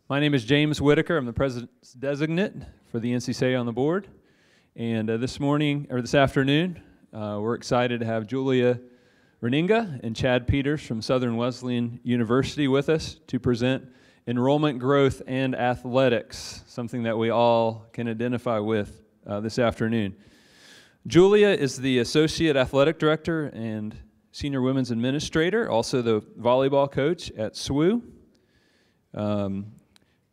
My name is James Whitaker. I'm the president's designate for the NCCA on the board. And this afternoon, we're excited to have Julia Reininga and Chad Peters from Southern Wesleyan University with us to present enrollment growth and athletics, something that we all can identify with this afternoon. Julia is the Associate Athletic Director and Senior Women's Administrator, also the volleyball coach at SWU.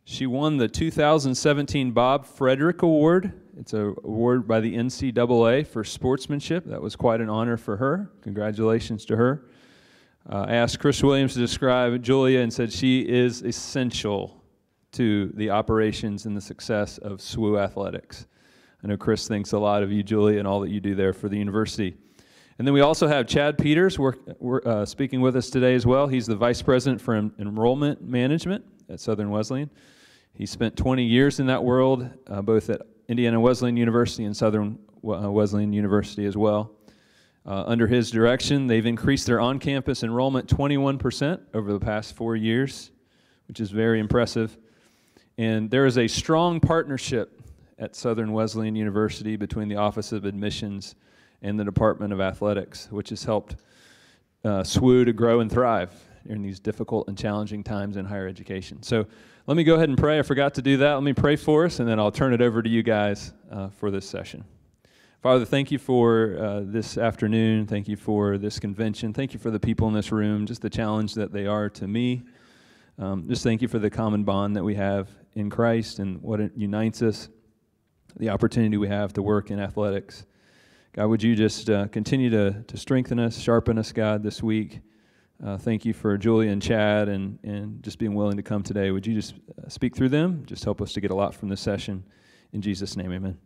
She won the 2017 Bob Frederick Award. It's an award by the NCAA for sportsmanship. That was quite an honor for her. Congratulations to her. I asked Chris Williams to describe Julia and said she is essential to the operations and the success of SWU athletics. I know Chris thinks a lot of you, Julia, and all that you do there for the university. And then we also have Chad Peters speaking with us today as well. He's the Vice President for Enrollment Management at Southern Wesleyan. He spent 20 years in that world, both at Indiana Wesleyan University and Southern Wesleyan University as well. Under his direction, they've increased their on-campus enrollment 21% over the past 4 years, which is very impressive. And there is a strong partnership at Southern Wesleyan University between the Office of Admissions and the Department of Athletics, which has helped SWU to grow and thrive in these difficult and challenging times in higher education. So let me go ahead and pray. I forgot to do that. Let me pray for us, and then I'll turn it over to you guys for this session. Father, thank you for this afternoon. Thank you for this convention. Thank you for the people in this room, just the challenge that they are to me. Just thank you for the common bond that we have in Christ and what it unites us, the opportunity we have to work in athletics. God, would you just continue to strengthen us, sharpen us, God, this week. Thank you for Julia and Chad and just being willing to come today. Would you just speak through them? Just help us to get a lot from this session. In Jesus' name, amen.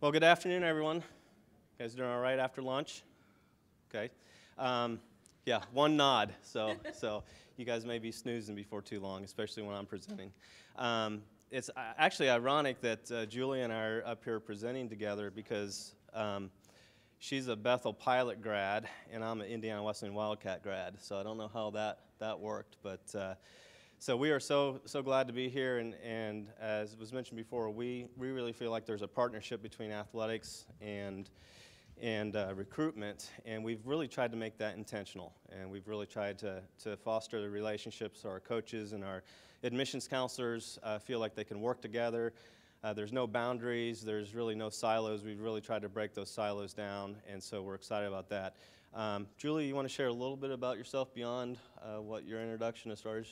Well, good afternoon, everyone. You guys doing all right after lunch? Okay. Yeah, one nod. So you guys may be snoozing before too long, especially when I'm presenting. It's actually ironic that Julia and I are up here presenting together because she's a Bethel Pilot grad, and I'm an Indiana Wesleyan Wildcat grad. So I don't know how that worked, but so we are so glad to be here. And as was mentioned before, we really feel like there's a partnership between athletics and recruitment, and we've really tried to make that intentional. And we've really tried to foster the relationships so our coaches and our admissions counselors feel like they can work together. There's no boundaries. There's really no silos. We've really tried to break those silos down, and so we're excited about that. Julie, you want to share a little bit about yourself beyond what your introduction as far as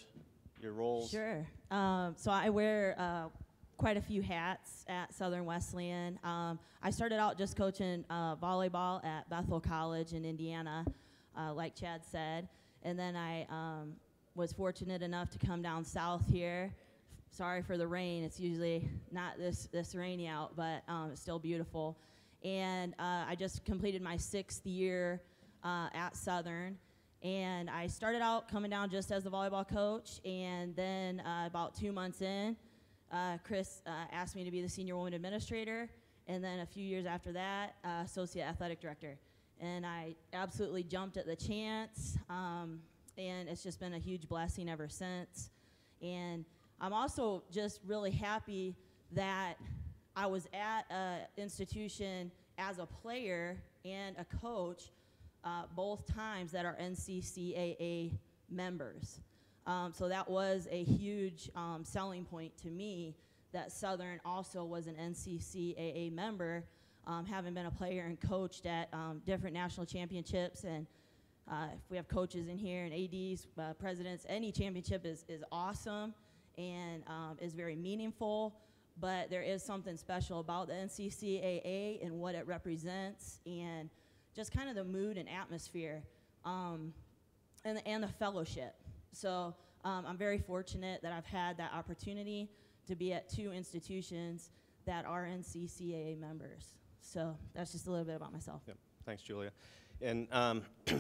your roles? Sure. So I wear quite a few hats at Southern Wesleyan. I started out just coaching volleyball at Bethel College in Indiana, like Chad said, and then I was fortunate enough to come down south here. Sorry for the rain. It's usually not this rainy out, but it's still beautiful. And I just completed my 6th year at Southern. And I started out coming down just as the volleyball coach. And then about 2 months in, Chris asked me to be the senior woman administrator. And then a few years after that, associate athletic director. And I absolutely jumped at the chance. And it's just been a huge blessing ever since. And I'm also just really happy that I was at an institution as a player and a coach both times that are NCCAA members. So that was a huge selling point to me that Southern also was an NCCAA member, having been a player and coached at different national championships. And if we have coaches in here and ADs, presidents, any championship is awesome and is very meaningful, but there is something special about the NCCAA and what it represents and just kind of the mood and atmosphere and the fellowship. So I'm very fortunate that I've had that opportunity to be at 2 institutions that are NCCAA members. So that's just a little bit about myself. Yep. Thanks, Julia. And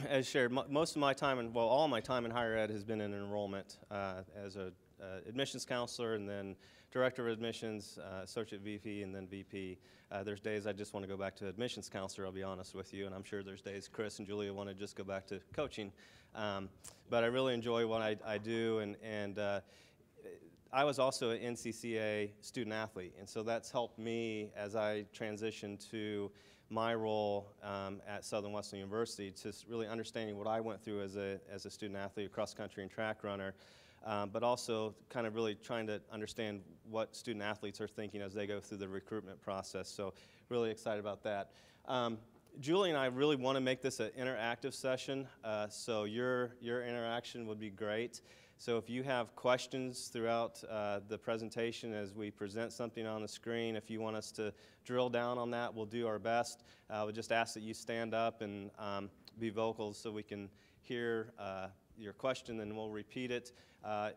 as shared, most of my time, all my time in higher ed has been in enrollment as a admissions counselor, and then director of admissions, associate VP, and then VP. There's days I just want to go back to admissions counselor, I'll be honest with you, and I'm sure there's days Chris and Julia want to just go back to coaching. But I really enjoy what I do, and I was also an NCCA student athlete, and so that's helped me as I transition to my role at Southern Wesleyan University, to really understanding what I went through as a student athlete, a cross-country and track runner, but also kind of really trying to understand what student athletes are thinking as they go through the recruitment process. So really excited about that. Julie and I really want to make this an interactive session, so your interaction would be great. So if you have questions throughout the presentation as we present something on the screen, if you want us to drill down on that, we'll do our best. We'll just ask that you stand up and be vocal so we can hear your question, and we'll repeat it.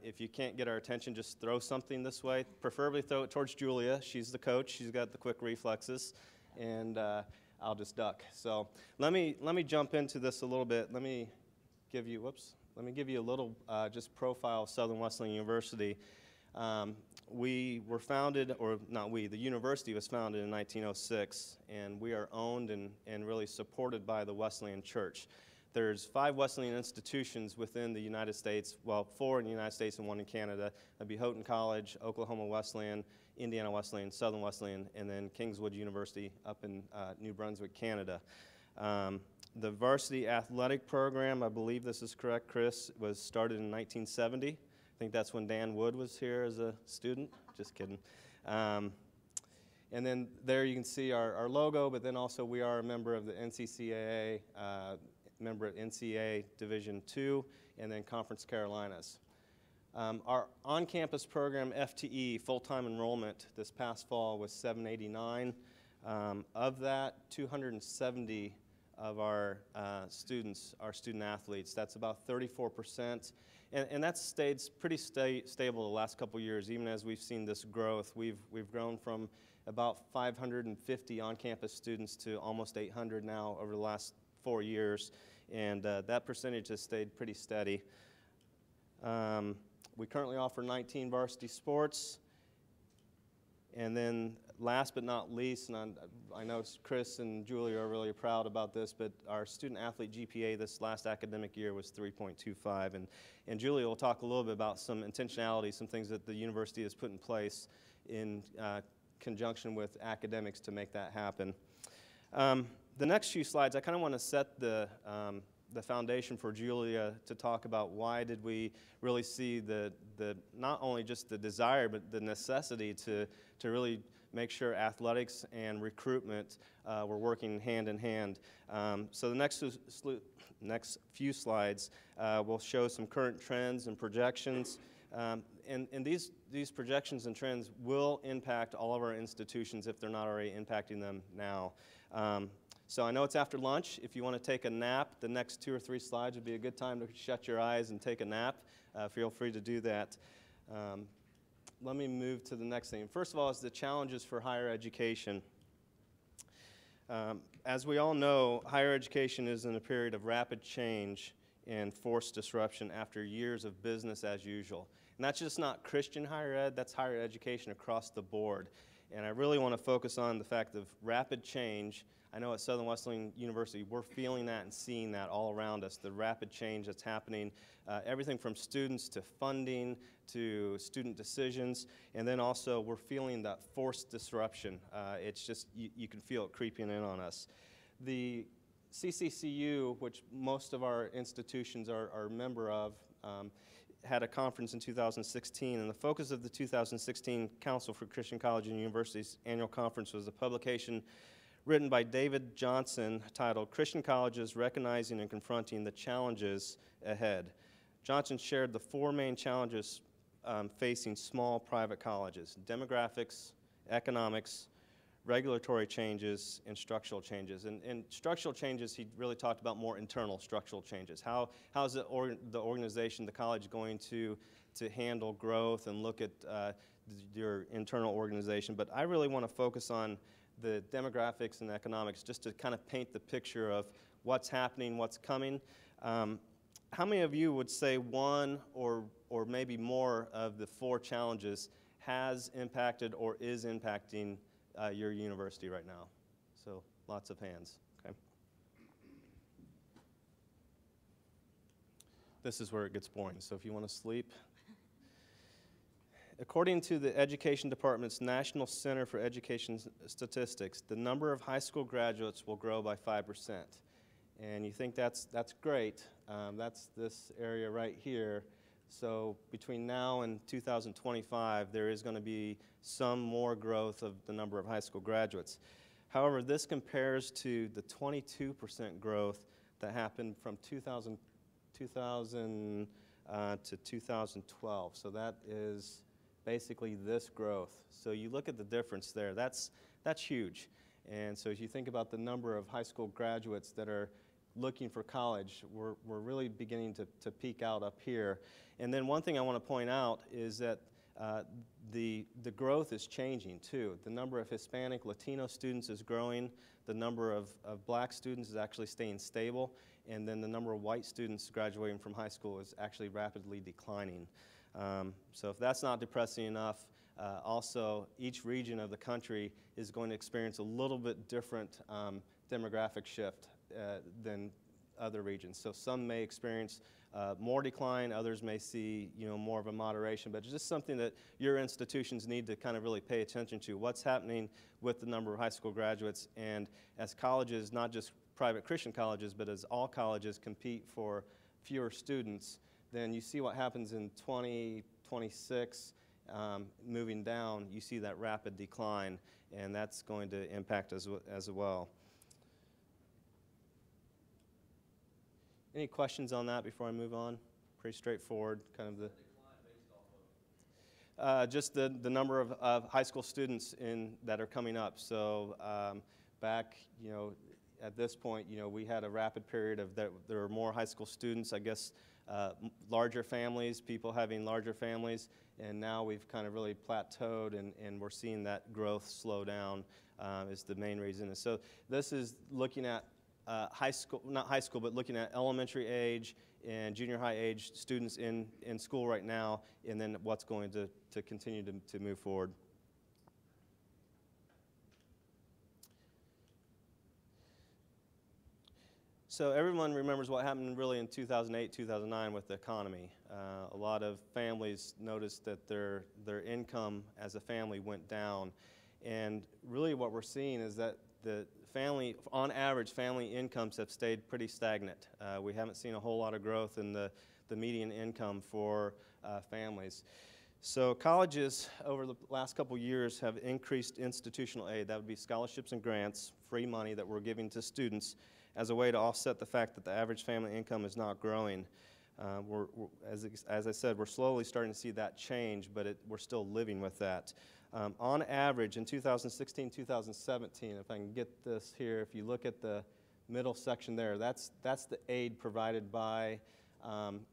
If you can't get our attention, just throw something this way. Preferably throw it towards Julia. She's the coach. She's got the quick reflexes, and I'll just duck. So let me jump into this a little bit. Let me give you a little just profile of Southern Wesleyan University. We were founded, or not we, the university was founded in 1906, and we are owned and really supported by the Wesleyan Church. There's 5 Wesleyan institutions within the United States, well, 4 in the United States and 1 in Canada. That'd be Houghton College, Oklahoma Wesleyan, Indiana Wesleyan, Southern Wesleyan, and then Kingswood University up in New Brunswick, Canada. The varsity athletic program, I believe this is correct, Chris, was started in 1970. I think that's when Dan Wood was here as a student. Just kidding. And then there you can see our logo, but then also we are a member of the NCCAA, member at NCAA Division II, and then Conference Carolinas. Our on-campus program, FTE, full-time enrollment, this past fall was 789. Of that, 270 of our students are student athletes. That's about 34%. And that's stayed pretty stable the last couple years, even as we've seen this growth. We've grown from about 550 on-campus students to almost 800 now over the last 4 years, and that percentage has stayed pretty steady. We currently offer 19 varsity sports, and then last but not least, and I know Chris and Julie are really proud about this, but our student athlete GPA this last academic year was 3.25, and Julie will talk a little bit about some intentionality, some things that the university has put in place in conjunction with academics to make that happen. The next few slides, I kind of want to set the foundation for Julia to talk about why did we really see the not only just the desire, but the necessity to really make sure athletics and recruitment were working hand in hand. So the next few slides will show some current trends and projections. And these projections and trends will impact all of our institutions if they're not already impacting them now. So I know it's after lunch. If you want to take a nap, the next 2 or 3 slides would be a good time to shut your eyes and take a nap. Feel free to do that. Let me move to the next thing. First of all is the challenges for higher education. As we all know, higher education is in a period of rapid change and forced disruption after years of business as usual. And that's just not Christian higher ed, that's higher education across the board. And I really want to focus on the fact of rapid change. I know at Southern Wesleyan University, we're feeling that and seeing that all around us, the rapid change that's happening, everything from students to funding to student decisions, and then also we're feeling that forced disruption. It's just, you can feel it creeping in on us. The CCCU, which most of our institutions are a member of, had a conference in 2016, and the focus of the 2016 Council for Christian Colleges and Universities annual conference was a publication written by David Johnson titled Christian Colleges Recognizing and Confronting the Challenges Ahead. Johnson shared the 4 main challenges facing small private colleges: demographics, economics, regulatory changes, and structural changes. And structural changes, he really talked about more internal structural changes. How is the organization, the college, going to handle growth and look at your internal organization? But I really want to focus on the demographics and economics just to kind of paint the picture of what's happening, what's coming. How many of you would say one or maybe more of the 4 challenges has impacted or is impacting your university right now? So lots of hands, okay. This is where it gets boring, so if you want to sleep. According to the Education Department's National Center for Education Statistics, the number of high school graduates will grow by 5%. And you think that's great. That's this area right here. So between now and 2025, there is going to be some more growth of the number of high school graduates. However, this compares to the 22% growth that happened from 2000 to 2012. So that is basically this growth. So you look at the difference there. That's huge. And so as you think about the number of high school graduates that are looking for college, we're really beginning to peak out up here. And then one thing I want to point out is that the growth is changing too. The number of Hispanic, Latino students is growing. The number of black students is actually staying stable. And then the number of white students graduating from high school is actually rapidly declining. So if that's not depressing enough, also each region of the country is going to experience a little bit different demographic shift than other regions. So some may experience more decline, others may see more of a moderation, but it's just something that your institutions need to kind of really pay attention to. What's happening with the number of high school graduates, and as colleges, not just private Christian colleges, but as all colleges compete for fewer students, then you see what happens in 2026, moving down, you see that rapid decline, and that's going to impact as well. Any questions on that before I move on? Pretty straightforward, kind of the just the number of high school students that are coming up. So back, at this point, we had a rapid period of that. There were more high school students, I guess, larger families, people having larger families, and now we've kind of really plateaued, and we're seeing that growth slow down is the main reason. And so this is looking at high school, not high school, but looking at elementary age and junior high age students in school right now, and then what's going to continue to move forward. So everyone remembers what happened really in 2008, 2009 with the economy. A lot of families noticed that their income as a family went down. And really what we're seeing is that on average, family incomes have stayed pretty stagnant. We haven't seen a whole lot of growth in the median income for families. So colleges over the last couple years have increased institutional aid. That would be scholarships and grants, free money that we're giving to students as a way to offset the fact that the average family income is not growing. As I said, we're slowly starting to see that change, but we're still living with that. On average, in 2016, 2017, if I can get this here, if you look at the middle section there, that's the aid provided by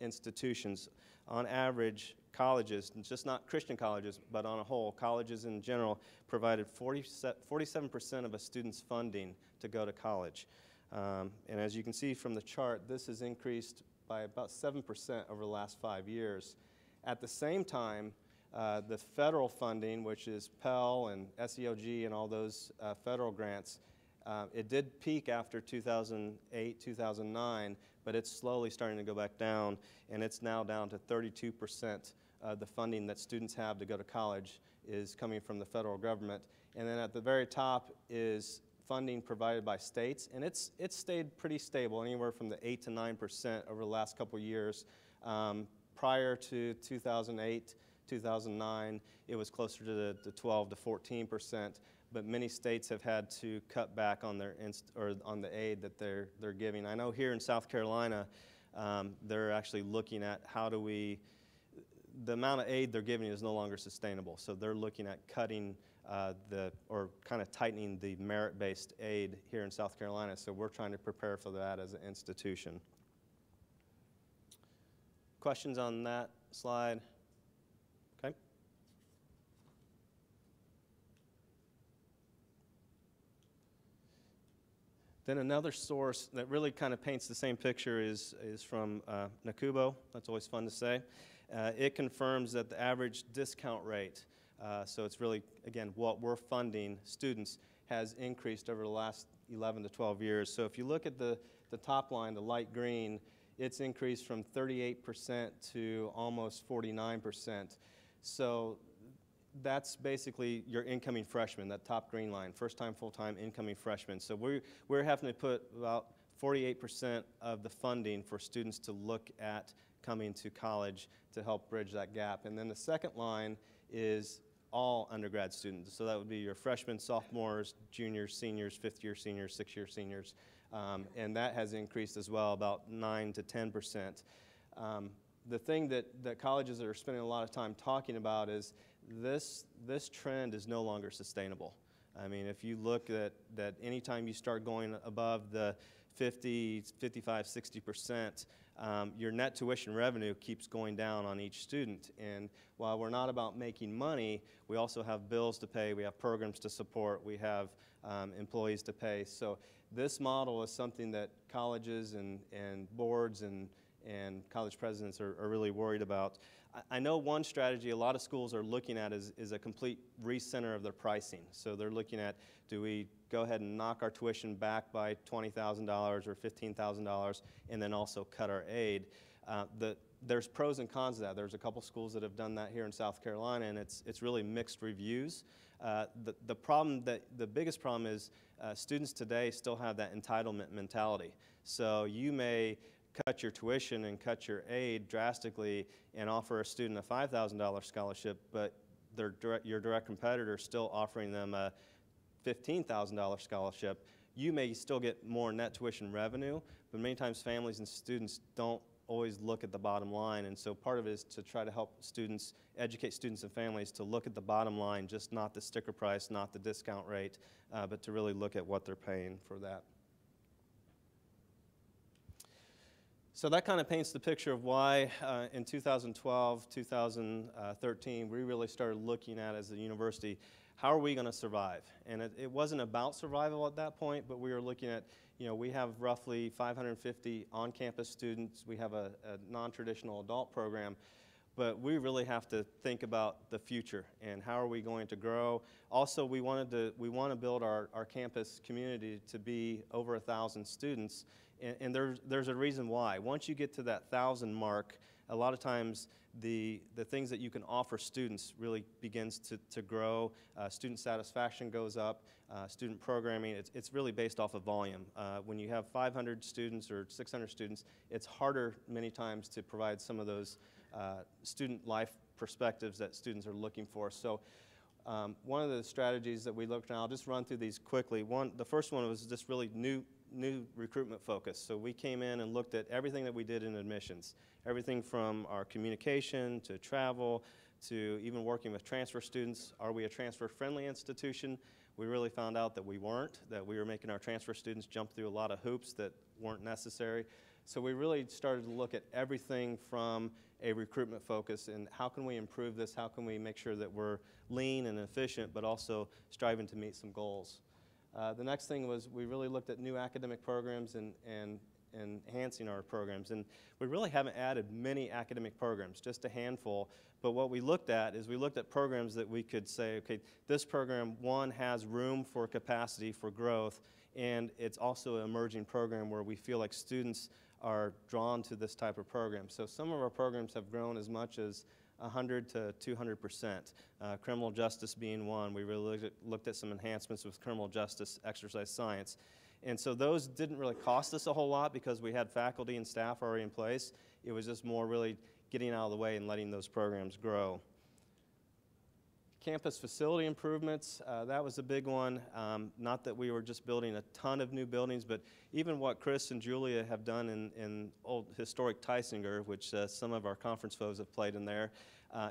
institutions. On average, colleges, and just not Christian colleges, but on a whole, colleges in general, provided 47% of a student's funding to go to college. And as you can see from the chart, this has increased by about 7% over the last 5 years. At the same time, the federal funding, which is Pell and SEOG and all those federal grants, it did peak after 2008, 2009, but it's slowly starting to go back down, and it's now down to 32% of the funding that students have to go to college is coming from the federal government. And then at the very top is funding provided by states, and it's stayed pretty stable, anywhere from the 8 to 9% over the last couple years. Prior to 2008, 2009, it was closer to the 12 to 14%, but many states have had to cut back on on the aid that they're giving. I know here in South Carolina, they're actually looking at the amount of aid they're giving is no longer sustainable, so they're looking at cutting or kind of tightening the merit-based aid here in South Carolina, so we're trying to prepare for that as an institution. Questions on that slide? Okay. Then another source that really kind of paints the same picture is from NACUBO. That's always fun to say. It confirms that the average discount rate, so it's really, again, what we're funding students, has increased over the last 11 to 12 years. So if you look at the top line, the light green, it's increased from 38% to almost 49%. So that's basically your incoming freshmen, that top green line, first-time, full-time incoming freshmen. So we're having to put about 48% of the funding for students to look at coming to college to help bridge that gap. And then the second line is all undergrad students. So that would be your freshmen, sophomores, juniors, seniors, fifth-year seniors, sixth-year seniors. And that has increased as well, about 9 to 10%. The thing that colleges are spending a lot of time talking about is this trend is no longer sustainable. I mean, if you look at that anytime you start going above the 50, 55, 60%, your net tuition revenue keeps going down on each student. And while we're not about making money, we also have bills to pay, we have programs to support, we have employees to pay. So this model is something that colleges and boards and college presidents are really worried about. I know one strategy a lot of schools are looking at is a complete recenter of their pricing. So they're looking at, do we go ahead and knock our tuition back by $20,000 or $15,000 and then also cut our aid? There's pros and cons to that. There's a couple schools that have done that here in South Carolina, and it's really mixed reviews. The biggest problem is students today still have that entitlement mentality. So you may cut your tuition and cut your aid drastically and offer a student a $5,000 scholarship, but your direct competitor is still offering them a $15,000 scholarship. You may still get more net tuition revenue, but many times families and students don't always look at the bottom line, and so part of it is to try to help students, educate students and families to look at the bottom line, just not the sticker price, not the discount rate, but to really look at what they're paying for that. So that kind of paints the picture of why in 2012, 2013, we really started looking at, as a university, how are we going to survive? And it wasn't about survival at that point, but we were looking at, we have roughly 550 on-campus students. We have a non-traditional adult program, but we really have to think about the future and how are we going to grow. Also, we want to build our campus community to be over 1,000 students. And there's a reason why. Once you get to that 1,000 mark, a lot of times the things that you can offer students really begins to grow. Student satisfaction goes up. Student programming, it's really based off of volume. When you have 500 students or 600 students, it's harder many times to provide some of those student life perspectives that students are looking for. So one of the strategies that we looked at, I'll just run through these quickly. The first one was just really new recruitment focus. So we came in and looked at everything that we did in admissions, everything from our communication to travel to even working with transfer students. Are we a transfer-friendly institution? We really found out that we weren't, that we were making our transfer students jump through a lot of hoops that weren't necessary. So we really started to look at everything from a recruitment focus and how can we improve this, how can we make sure that we're lean and efficient, but also striving to meet some goals. The next thing was we really looked at new academic programs and enhancing our programs. And we really haven't added many academic programs, just a handful. But what we looked at is we looked at programs that we could say, okay, this program, one, has room for capacity for growth, and it's also an emerging program where we feel like students are drawn to this type of program. So some of our programs have grown as much as 100 to 200%. Criminal justice being one. We really looked at some enhancements with criminal justice, exercise science. And so those didn't really cost us a whole lot because we had faculty and staff already in place. It was just more really getting out of the way and letting those programs grow. Campus facility improvements, that was a big one. Not that we were just building a ton of new buildings, but even what Chris and Julia have done in old historic Tysinger, which some of our conference foes have played in there.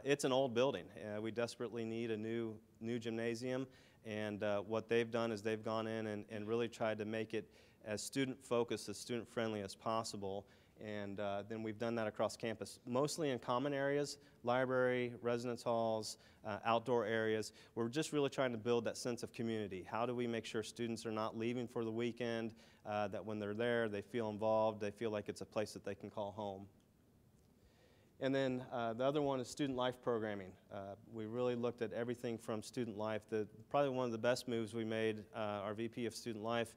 It's an old building. We desperately need a new gymnasium, and what they've done is they've gone in and really tried to make it as student-focused, as student-friendly as possible. And then we've done that across campus, mostly in common areas, library, residence halls, outdoor areas. We're just really trying to build that sense of community. How do we make sure students are not leaving for the weekend, that when they're there, they feel involved, they feel like it's a place that they can call home. And then the other one is student life programming. We really looked at everything from student life. Probably one of the best moves we made, our VP of Student Life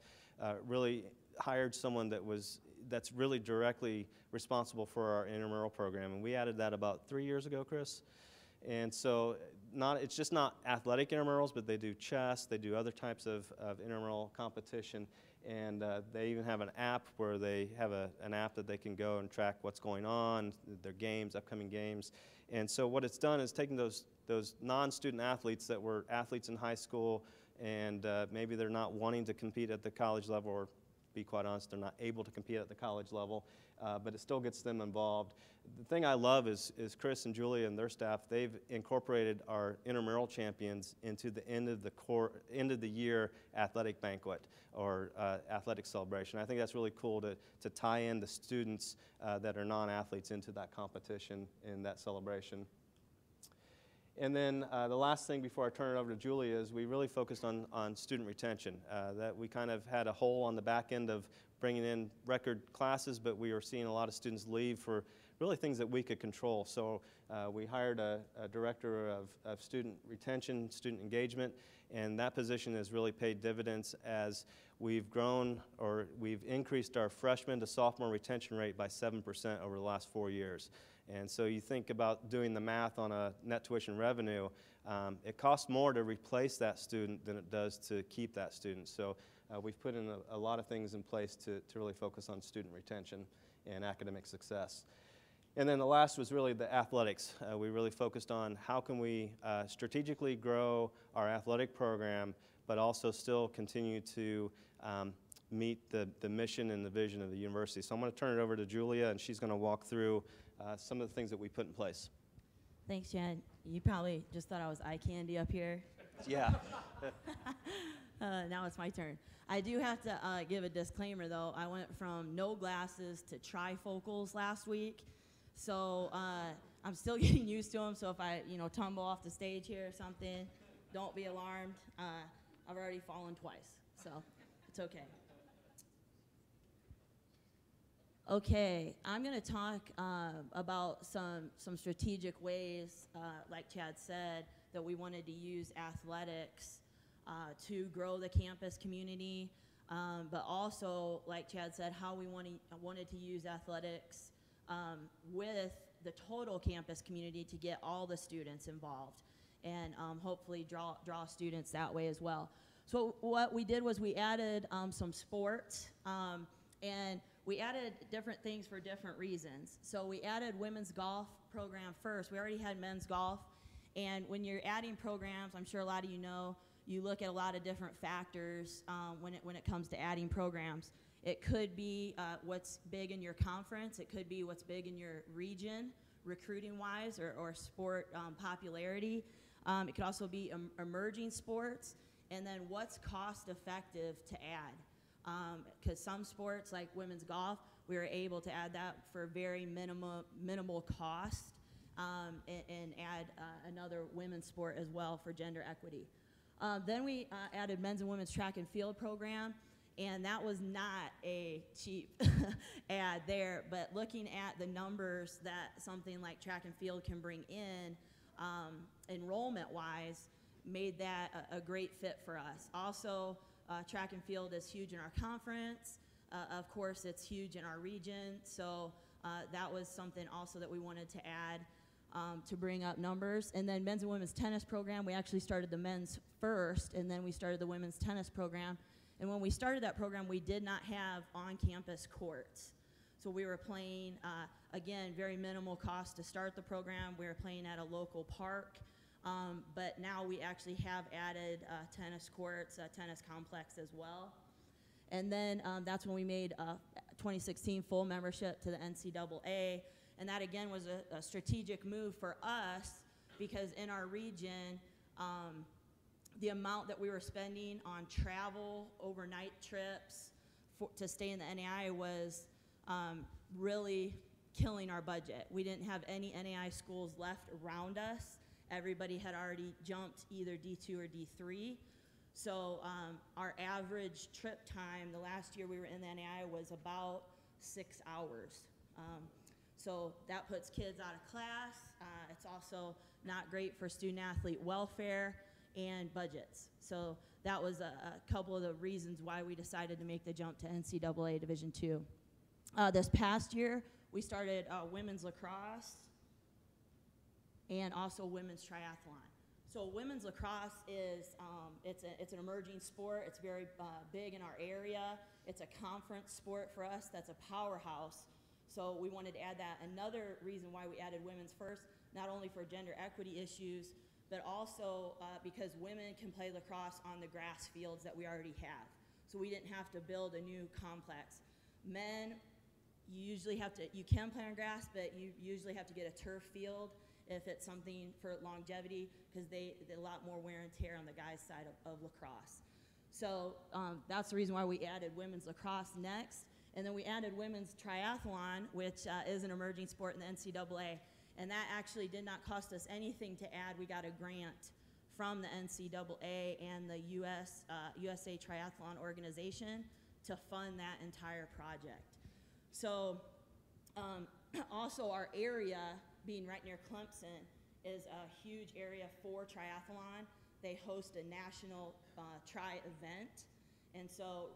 really hired someone that's really directly responsible for our intramural program. And we added that about 3 years ago, Chris. And so it's just not athletic intramurals, but they do chess, they do other types of intramural competition, and they even have an app where they have an app that they can go and track what's going on, their games, upcoming games. And so what it's done is taking those non-student athletes that were athletes in high school, and maybe they're not wanting to compete at the college level, or be quite honest, they're not able to compete at the college level, but it still gets them involved. The thing I love is Chris and Julia and their staff, they've incorporated our intramural champions into the end of the year athletic banquet or athletic celebration. I think that's really cool to tie in the students that are non-athletes into that competition and that celebration. And then the last thing before I turn it over to Julia is we really focused on student retention. That we kind of had a hole on the back end of bringing in record classes, but we were seeing a lot of students leave for really things that we could control. So we hired a director of student retention, student engagement, and that position has really paid dividends as we've grown, or we've increased our freshman to sophomore retention rate by 7% over the last 4 years. And so you think about doing the math on a net tuition revenue, it costs more to replace that student than it does to keep that student. So we've put in a lot of things in place to really focus on student retention and academic success. And then the last was really the athletics. We really focused on how can we strategically grow our athletic program, but also still continue to meet the mission and the vision of the university. So I'm going to turn it over to Julia, and she's going to walk through some of the things that we put in place. Thanks, Chad. You probably just thought I was eye candy up here. Yeah. Now it's my turn. I do have to give a disclaimer, though. I went from no glasses to trifocals last week, so I'm still getting used to them. So if I, tumble off the stage here or something, don't be alarmed. I've already fallen twice, so it's okay. Okay, I'm going to talk about some strategic ways, like Chad said, that we wanted to use athletics to grow the campus community, but also, like Chad said, how we wanted to use athletics with the total campus community to get all the students involved and hopefully draw students that way as well. So what we did was we added some sports, and we added different things for different reasons. So we added women's golf program first. We already had men's golf. And when you're adding programs, I'm sure a lot of you know, you look at a lot of different factors when it comes to adding programs. It could be what's big in your conference. It could be what's big in your region, recruiting-wise, or sport popularity. It could also be emerging sports. And then what's cost-effective to add. Because some sports, like women's golf, we were able to add that for very minimal cost and add another women's sport as well for gender equity. Then we added men's and women's track and field program, and that was not a cheap add there, but looking at the numbers that something like track and field can bring in enrollment-wise made that a great fit for us. Also, track and field is huge in our conference. Of course, it's huge in our region. So that was something also that we wanted to add to bring up numbers. And then men's and women's tennis program, we actually started the men's first, and then we started the women's tennis program. And when we started that program, we did not have on-campus courts. So we were playing, again, very minimal cost to start the program. We were playing at a local park. But now we actually have added tennis courts, tennis complex as well. And then that's when we made 2016 full membership to the NCAA. And that, again, was a strategic move for us because in our region, the amount that we were spending on travel, overnight trips to stay in the NAI was really killing our budget. We didn't have any NAI schools left around us. Everybody had already jumped either D2 or D3. So our average trip time, the last year we were in the NAI, was about 6 hours. So that puts kids out of class. It's also not great for student-athlete welfare and budgets. So that was a couple of the reasons why we decided to make the jump to NCAA Division II. This past year, we started women's lacrosse and also women's triathlon. So women's lacrosse is, it's an emerging sport. It's very big in our area. It's a conference sport for us that's a powerhouse. So we wanted to add that. Another reason why we added women's first, not only for gender equity issues, but also because women can play lacrosse on the grass fields that we already have. So we didn't have to build a new complex. Men, you can play on grass, but you usually have to get a turf field if it's something for longevity, because they a lot more wear and tear on the guys' side of lacrosse. So that's the reason why we added women's lacrosse next. And then we added women's triathlon, which is an emerging sport in the NCAA. And that actually did not cost us anything to add. We got a grant from the NCAA and the USA Triathlon Organization to fund that entire project. So also our area, being right near Clemson, is a huge area for triathlon. They host a national tri-event, and so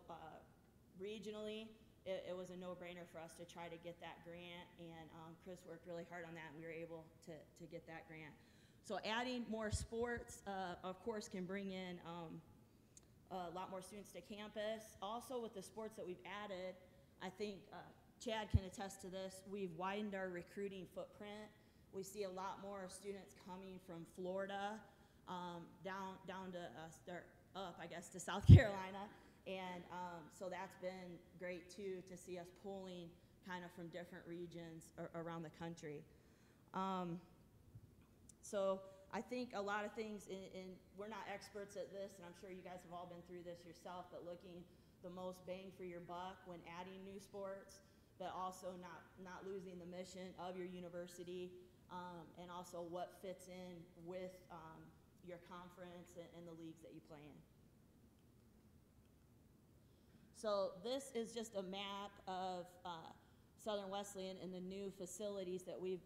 regionally, it was a no-brainer for us to try to get that grant, and Chris worked really hard on that, and we were able to get that grant. So adding more sports, of course, can bring in a lot more students to campus. Also, with the sports that we've added, I think Chad can attest to this, we've widened our recruiting footprint. We see a lot more students coming from Florida down to up, I guess, to South Carolina. And so that's been great, too, to see us pulling kind of from different regions around the country. So I think a lot of things, we're not experts at this, and I'm sure you guys have all been through this yourself, but looking the most bang for your buck when adding new sports, but also not losing the mission of your university, and also what fits in with your conference and the leagues that you play in. So this is just a map of Southern Wesleyan and the new facilities that we've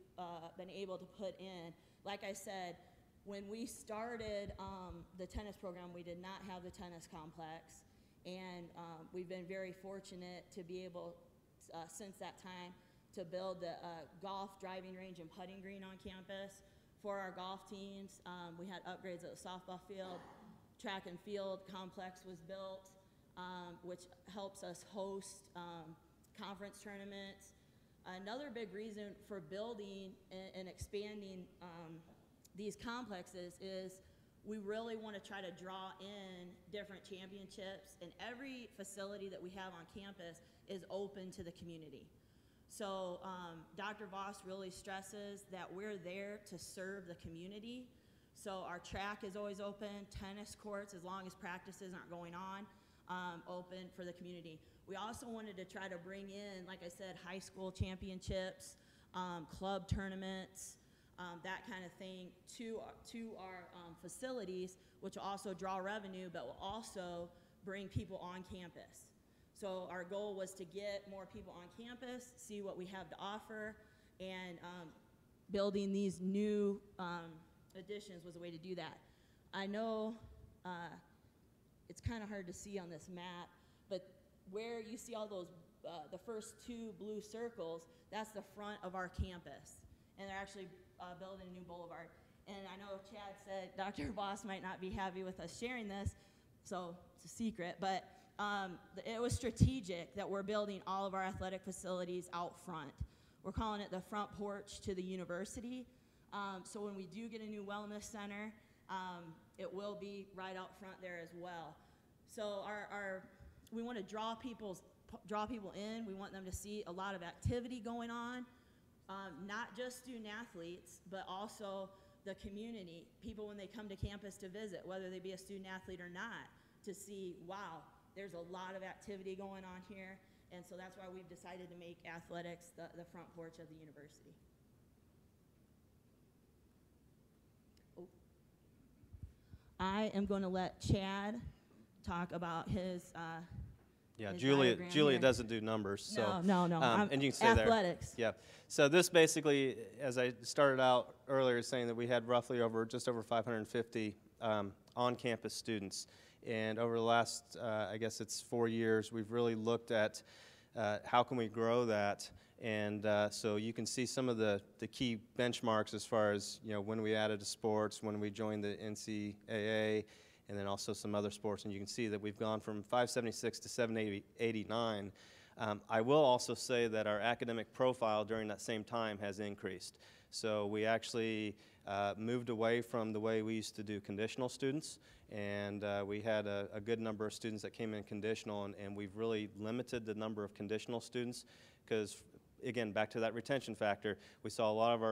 been able to put in. Like I said, when we started the tennis program, we did not have the tennis complex, and we've been very fortunate to be able, since that time, to build the golf driving range and putting green on campus for our golf teams. We had upgrades at the softball field. Track and field complex was built, which helps us host conference tournaments. Another big reason for building and expanding these complexes is we really want to try to draw in different championships, and every facility that we have on campus is open to the community. So Dr. Voss really stresses that we're there to serve the community. So our track is always open, tennis courts, as long as practices aren't going on, open for the community. We also wanted to try to bring in, like I said, high school championships, club tournaments, that kind of thing to our facilities, which will also draw revenue, but will also bring people on campus. So our goal was to get more people on campus, see what we have to offer, and building these new additions was a way to do that. I know it's kind of hard to see on this map, but where you see all those, the first two blue circles, that's the front of our campus. And they're actually building a new boulevard. And I know Chad said Dr. Voss might not be happy with us sharing this, so it's a secret, but it was strategic that we're building all of our athletic facilities out front. We're calling it the front porch to the university. So when we do get a new wellness center, it will be right out front there as well. So we want to draw people in. We want them to see a lot of activity going on, not just student athletes, but also the community, people when they come to campus to visit, whether they be a student athlete or not, to see, wow, there's a lot of activity going on here. And so that's why we've decided to make athletics the front porch of the university. Oh. I am going to let Chad talk about his yeah, his Julia diagram doesn't do numbers. So, no. and you can stay athletics. there. Yeah. So this basically, as I started out earlier saying that we had roughly just over 550 on-campus students. And over the last, I guess it's 4 years, we've really looked at how can we grow that. And so you can see some of the key benchmarks as far as, you know, when we added to sports, when we joined the NCAA, and then also some other sports. And you can see that we've gone from 576 to 789. I will also say that our academic profile during that same time has increased. So we actually moved away from the way we used to do conditional students, and we had a good number of students that came in conditional, and we've really limited the number of conditional students because, again, back to that retention factor, we saw a lot of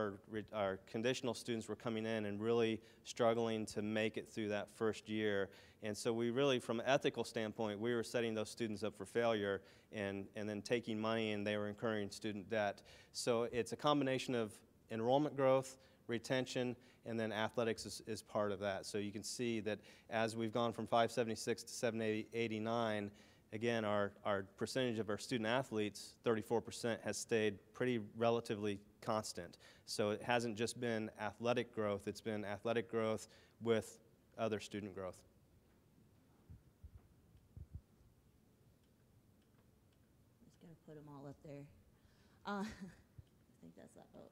our conditional students were coming in and really struggling to make it through that first year. And so we really, from an ethical standpoint, we were setting those students up for failure and then taking money, and they were incurring student debt. So it's a combination of enrollment growth, retention, and then athletics is part of that. So you can see that as we've gone from 576 to 789, again, our percentage of our student athletes, 34%, has stayed pretty relatively constant. So it hasn't just been athletic growth, it's been athletic growth with other student growth. Just gonna put them all up there. I think that's that vote.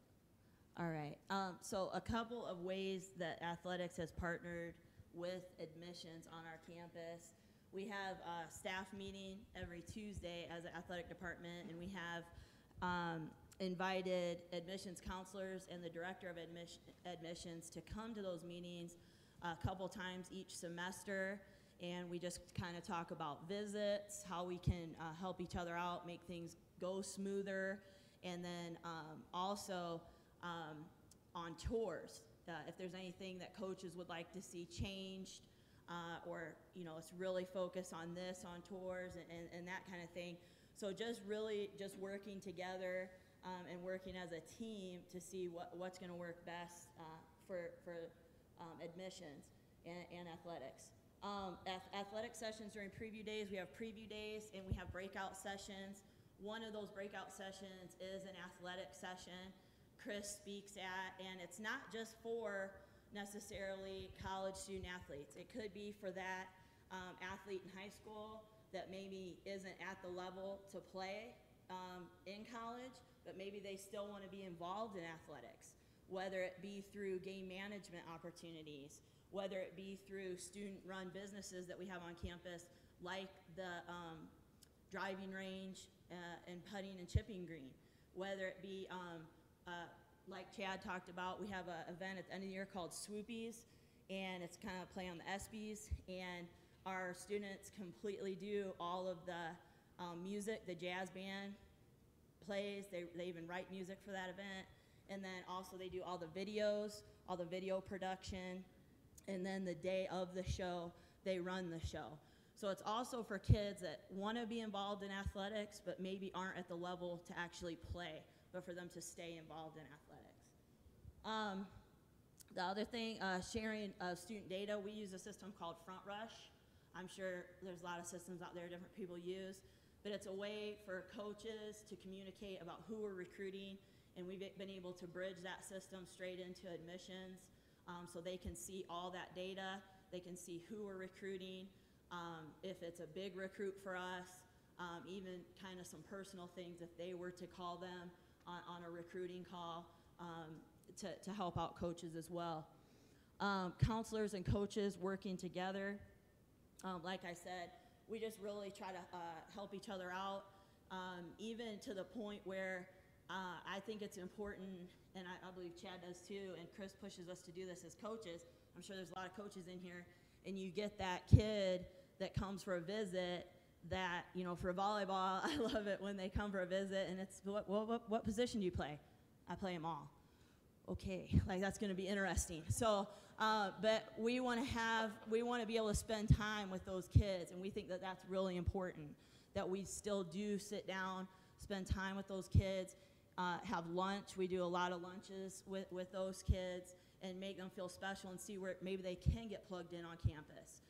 All right, so a couple of ways that athletics has partnered with admissions on our campus. We have a staff meeting every Tuesday as an athletic department, and we have invited admissions counselors and the director of admissions to come to those meetings a couple times each semester, and we just kind of talk about visits, how we can help each other out, make things go smoother, and then also on tours, if there's anything that coaches would like to see changed, or, you know, let's really focus on this on tours and that kind of thing. So just really just working together and working as a team to see what's going to work best for admissions and athletics. Athletic sessions during preview days, we have preview days and we have breakout sessions. One of those breakout sessions is an athletic session Chris speaks at, and it's not just for necessarily college student athletes. It could be for that athlete in high school that maybe isn't at the level to play in college, but maybe they still want to be involved in athletics, whether it be through game management opportunities, whether it be through student-run businesses that we have on campus, like the driving range and putting and chipping green, whether it be like Chad talked about, we have an event at the end of the year called Swoopies, and it's kind of play on the ESPYs, and our students completely do all of the music. The jazz band plays, they even write music for that event, and then also they do all the videos, all the video production, and then the day of the show, they run the show. So it's also for kids that want to be involved in athletics, but maybe aren't at the level to actually play, but for them to stay involved in athletics. The other thing, sharing student data, we use a system called Front Rush. I'm sure there's a lot of systems out there different people use, but it's a way for coaches to communicate about who we're recruiting, and we've been able to bridge that system straight into admissions, so they can see all that data, they can see who we're recruiting, if it's a big recruit for us, even kind of some personal things if they were to call them on a recruiting call, to help out coaches as well. Counselors and coaches working together. Like I said, we just really try to help each other out, even to the point where I think it's important, and I believe Chad does too, and Chris pushes us to do this as coaches. I'm sure there's a lot of coaches in here, and you get that kid that comes for a visit that, you know, for volleyball, I love it when they come for a visit, and it's, what position do you play? I play them all. Okay, like that's going to be interesting. So, but we want to be able to spend time with those kids, and we think that that's really important, that we still do sit down, spend time with those kids, have lunch. We do a lot of lunches with those kids and make them feel special and see where maybe they can get plugged in on campus,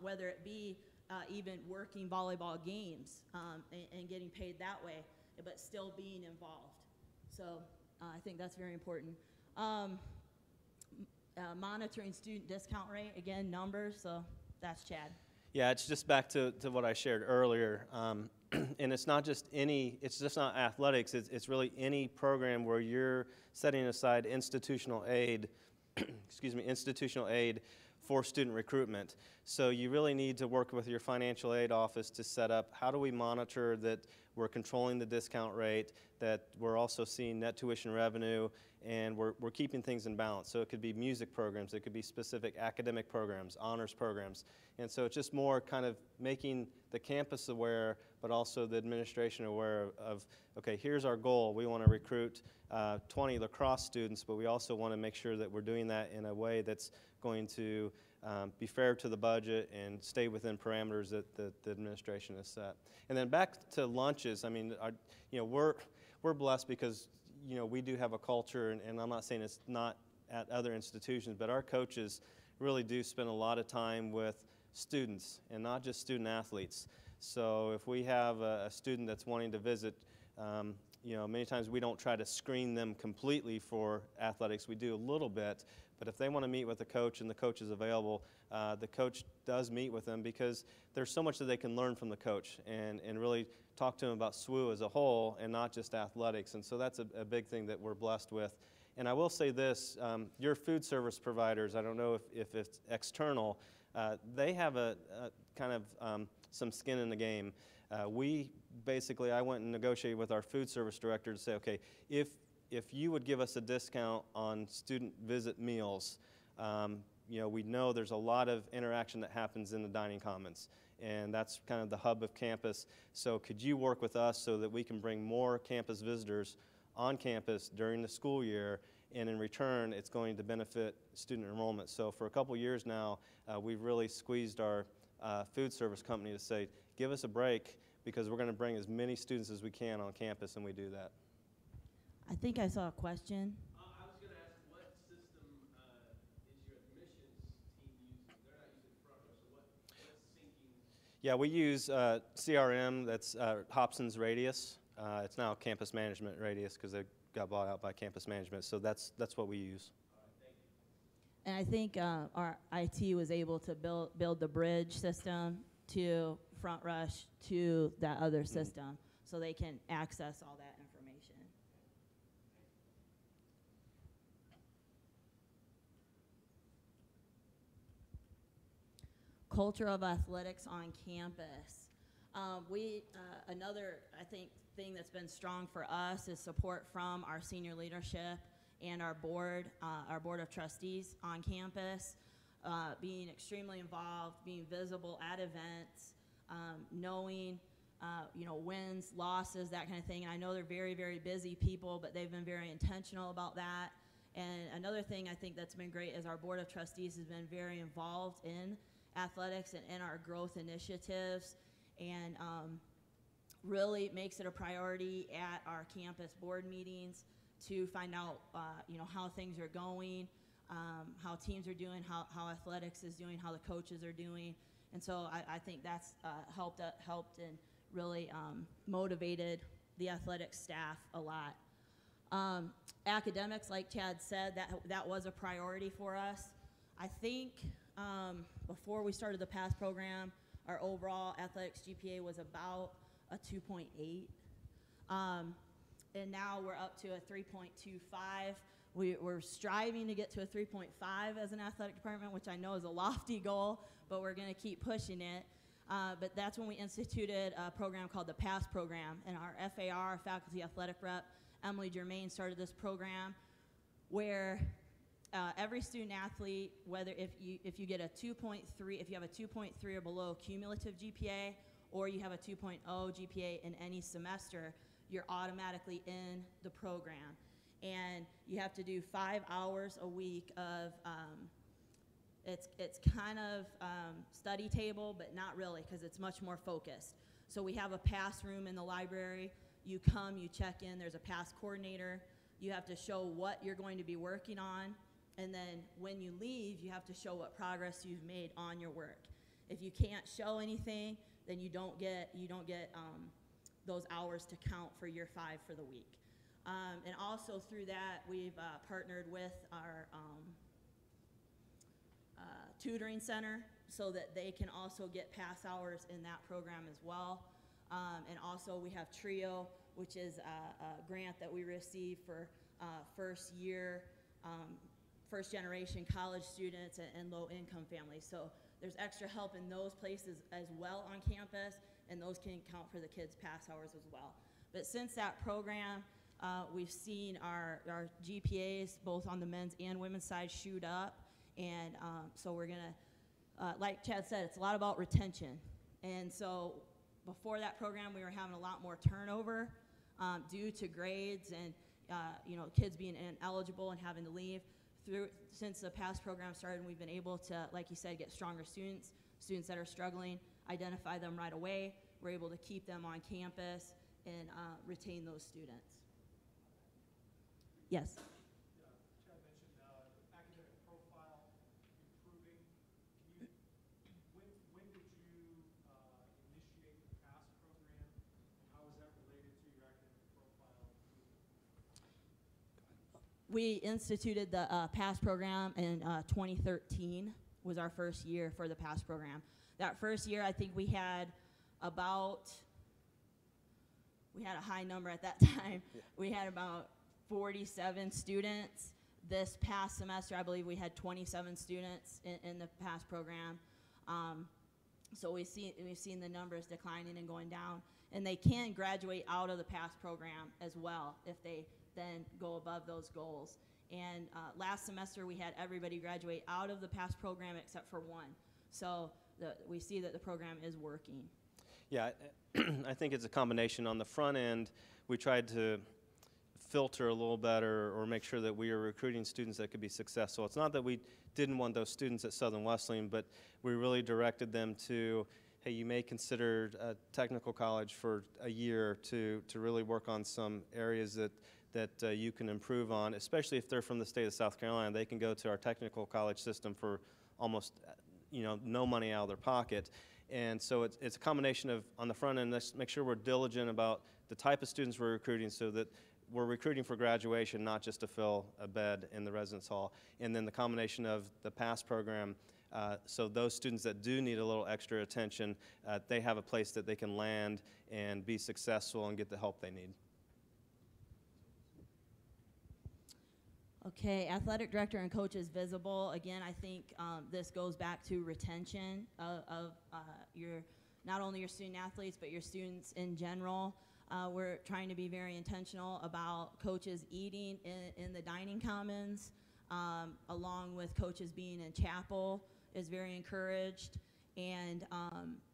whether it be even working volleyball games and getting paid that way, but still being involved. So I think that's very important. Monitoring student discount rate, again, numbers, so that's Chad. Yeah, it's just back to what I shared earlier. And it's not just it's just not athletics, it's really any program where you're setting aside institutional aid, excuse me, institutional aid for student recruitment. So you really need to work with your financial aid office to set up, how do we monitor that we're controlling the discount rate, that we're also seeing net tuition revenue, and we're keeping things in balance. So it could be music programs, it could be specific academic programs, honors programs. And so it's just more kind of making the campus aware, but also the administration aware of okay, here's our goal. We want to recruit 20 lacrosse students, but we also want to make sure that we're doing that in a way that's going to be fair to the budget and stay within parameters that the administration has set. And then back to lunches, I mean, we're blessed because we do have a culture, and I'm not saying it's not at other institutions, but our coaches really do spend a lot of time with students and not just student athletes. So if we have a student that's wanting to visit, many times we don't try to screen them completely for athletics. We do a little bit, but if they want to meet with the coach and the coach is available, the coach does meet with them because there's so much that they can learn from the coach and really talk to them about SWU as a whole and not just athletics. And so that's a big thing that we're blessed with. And I will say this, your food service providers, I don't know if it's external, they have a kind of some skin in the game. I went and negotiated with our food service director to say, okay, if you would give us a discount on student visit meals, we know there's a lot of interaction that happens in the dining commons, and that's kind of the hub of campus. So could you work with us so that we can bring more campus visitors on campus during the school year, and in return, it's going to benefit student enrollment. So for a couple years now, we've really squeezed our food service company to say, give us a break because we're going to bring as many students as we can on campus, and we do that. I think I saw a question. I was going to ask, what system is your admissions team using? They're not using FrontRush, so what's syncing? Yeah, we use CRM, that's Hobson's Radius. It's now Campus Management Radius because they got bought out by Campus Management, so that's what we use. And I think our IT was able to build the bridge system to FrontRush to that other system so they can access all that information. Culture of athletics on campus. Another, I think, thing that's been strong for us is support from our senior leadership and our board of trustees on campus, being extremely involved, being visible at events, knowing, wins, losses, that kind of thing. And I know they're very, very busy people, but they've been very intentional about that. And another thing I think that's been great is our board of trustees has been very involved in athletics and in our growth initiatives, and really makes it a priority at our campus board meetings to find out, how things are going, how teams are doing, how athletics is doing, how the coaches are doing. And so I think that's helped and really motivated the athletics staff a lot. Academics, like Chad said, that was a priority for us. I think before we started the PASS program, our overall athletics GPA was about a 2.8. And now we're up to a 3.25. We're striving to get to a 3.5 as an athletic department, which I know is a lofty goal, but we're going to keep pushing it. But that's when we instituted a program called the PASS program, and our FAR, Faculty Athletic Rep, Emily Germain, started this program where every student athlete, whether if you get a 2.3, if you have a 2.3 or below cumulative GPA, or you have a 2.0 GPA in any semester, you're automatically in the program. And you have to do 5 hours a week of, it's kind of study table, but not really, because it's much more focused. So we have a PASS room in the library. You come, you check in, there's a PASS coordinator. You have to show what you're going to be working on. And then when you leave, you have to show what progress you've made on your work. If you can't show anything, then you don't get those hours to count for year 5 for the week. And also through that, we've partnered with our tutoring center. so that they can also get pass hours in that program as well. And also we have TRIO, which is a grant that we receive for first generation college students and low income families. So there's extra help in those places as well on campus, and those can count for the kids' pass hours as well. But since that program, we've seen our GPAs, both on the men's and women's side, shoot up. And so we're gonna, like Chad said, it's a lot about retention. And so before that program, we were having a lot more turnover due to grades and kids being ineligible and having to leave. Since the past program started, we've been able to, like you said, get stronger students that are struggling, identify them right away. We're able to keep them on campus and retain those students. Yes? Chad mentioned academic profile improving. When did you initiate the PASS program, and how is that related to your academic profile improvement? We instituted the PASS program in 2013 was our first year for the PASS program. That first year, I think we had a high number at that time. Yeah. We had about 47 students. This past semester, I believe we had 27 students in the PASS program. So we've seen the numbers declining and going down. And they can graduate out of the PASS program as well if they then go above those goals. And last semester, we had everybody graduate out of the PASS program except for one. So we see that the program is working. Yeah, I think it's a combination. On the front end, we tried to filter a little better or make sure that we are recruiting students that could be successful. It's not that we didn't want those students at Southern Wesleyan, but we really directed them to, hey, you may consider a technical college for a year to really work on some areas that you can improve on, especially if they're from the state of South Carolina. They can go to our technical college system for almost no money out of their pocket. And so it's a combination of, on the front end, let's make sure we're diligent about the type of students we're recruiting so that we're recruiting for graduation, not just to fill a bed in the residence hall. And then the combination of the PASS program, so those students that do need a little extra attention, they have a place that they can land and be successful and get the help they need. Okay, athletic director and coaches visible. Again, I think this goes back to retention of your, not only your student athletes, but your students in general. We're trying to be very intentional about coaches eating in the dining commons, along with coaches being in chapel is very encouraged, and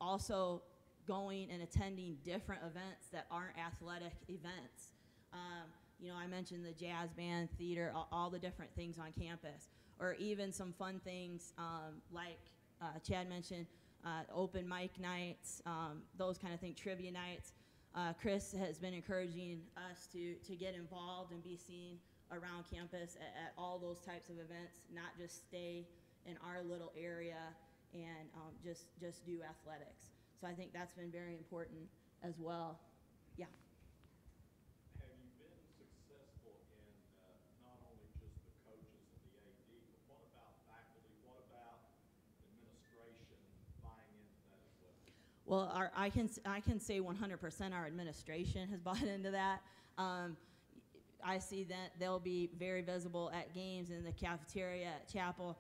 also going and attending different events that aren't athletic events. I mentioned the jazz band, theater, all the different things on campus, or even some fun things like Chad mentioned, open mic nights, those kind of things, trivia nights. Chris has been encouraging us to get involved and be seen around campus at all those types of events, not just stay in our little area and just do athletics. So I think that's been very important as well. Yeah. Have you been successful in not only just the coaches and the AD, but what about faculty? What about administration buying into that as well? Well, I can say 100% our administration has bought into that. I see that they'll be very visible at games, in the cafeteria, at chapel,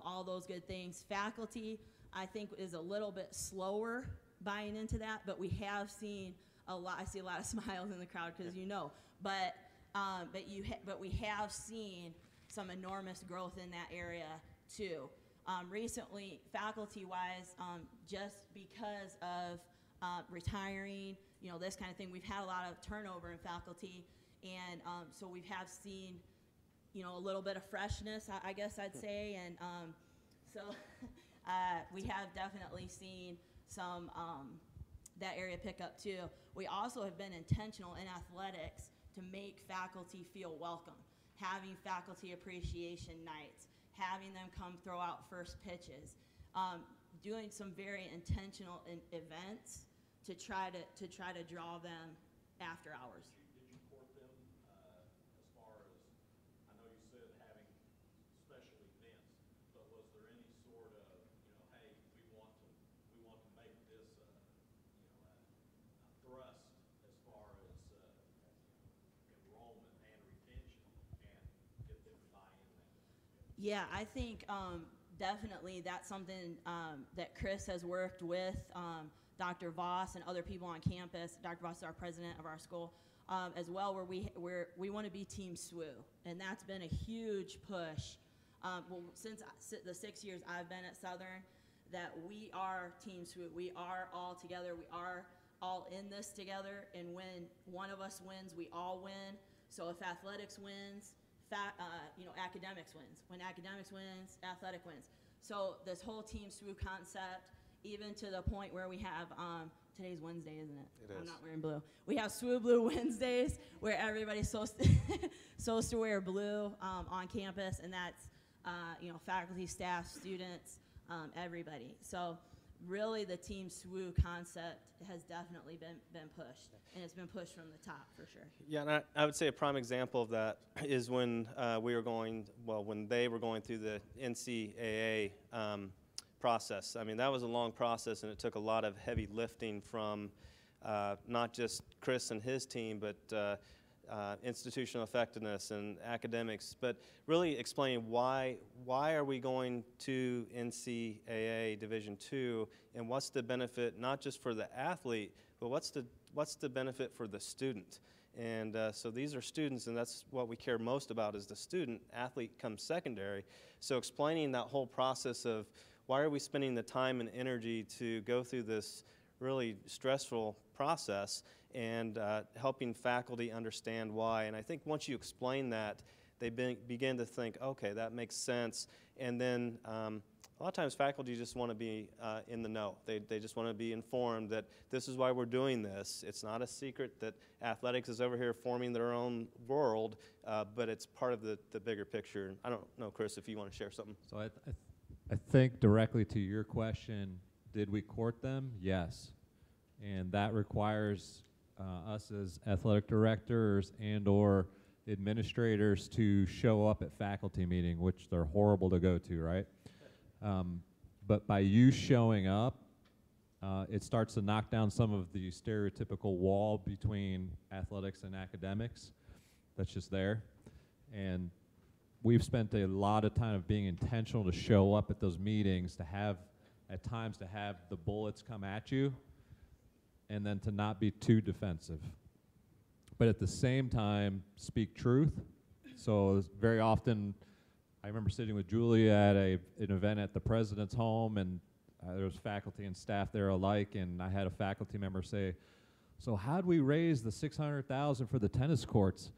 all those good things. Faculty, I think, is a little bit slower buying into that, but we have seen a lot. I see a lot of smiles in the crowd because but we have seen some enormous growth in that area too. Recently, faculty-wise, just because of retiring, this kind of thing, we've had a lot of turnover in faculty, and so we have seen, a little bit of freshness, I guess I'd say, and so we have definitely seen some that area pick up too. We also have been intentional in athletics to make faculty feel welcome, having faculty appreciation nights, having them come throw out first pitches, doing some very intentional events to try to draw them after hours. Did you court them as far as, I know you said having special events, but was there any sort of, hey, we Yeah, I think definitely that's something that Chris has worked with Dr. Voss and other people on campus. Dr. Voss is our president of our school as well, where we want to be Team SWU, and that's been a huge push. Well, since the 6 years I've been at Southern, that we are Team SWU. We are all together. We are all in this together, and when one of us wins, we all win. So if athletics wins, academics wins. When academics wins, athletic wins. So this whole Team SWU concept, even to the point where we have, today's Wednesday, isn't it? It is. I'm not wearing blue. We have SWU Blue Wednesdays where everybody's supposed to wear blue on campus, and that's, faculty, staff, students, everybody. So really the Team SWU concept has definitely been pushed, and it's been pushed from the top for sure. Yeah, and I would say a prime example of that is when when they were going through the NCAA process. I mean, that was a long process, and it took a lot of heavy lifting from not just Chris and his team, but institutional effectiveness and academics, but really explaining why are we going to NCAA Division II, and what's the benefit not just for the athlete, but what's the benefit for the student. And so these are students, and that's what we care most about is the student. Athlete comes secondary. So explaining that whole process of why are we spending the time and energy to go through this really stressful process, and helping faculty understand why. And I think once you explain that, they begin to think, okay, that makes sense. And then a lot of times faculty just want to be in the know. They just want to be informed that this is why we're doing this. It's not a secret that athletics is over here forming their own world, but it's part of the bigger picture. I don't know, Chris, if you want to share something. So I think directly to your question, did we court them? Yes. And that requires us as athletic directors and or administrators to show up at faculty meeting, which they're horrible to go to, right? But by you showing up, it starts to knock down some of the stereotypical wall between athletics and academics that's just there. And we've spent a lot of time of being intentional to show up at those meetings, to have, at times, to have the bullets come at you, and then to not be too defensive. But at the same time, speak truth. So very often, I remember sitting with Julia at an event at the president's home, and there was faculty and staff there alike, and I had a faculty member say, so how'd we raise the $600,000 for the tennis courts?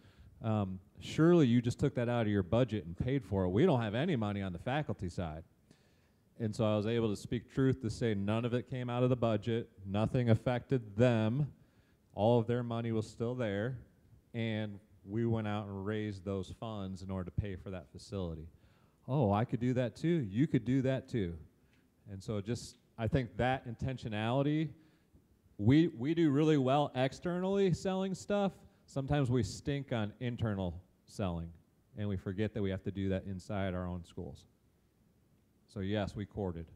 Surely you just took that out of your budget and paid for it. We don't have any money on the faculty side. And so I was able to speak truth to say none of it came out of the budget, nothing affected them, all of their money was still there, and we went out and raised those funds in order to pay for that facility. Oh, I could do that too, you could do that too. And so just, I think that intentionality, we do really well externally selling stuff. Sometimes we stink on internal selling, and we forget that we have to do that inside our own schools. So yes, we courted.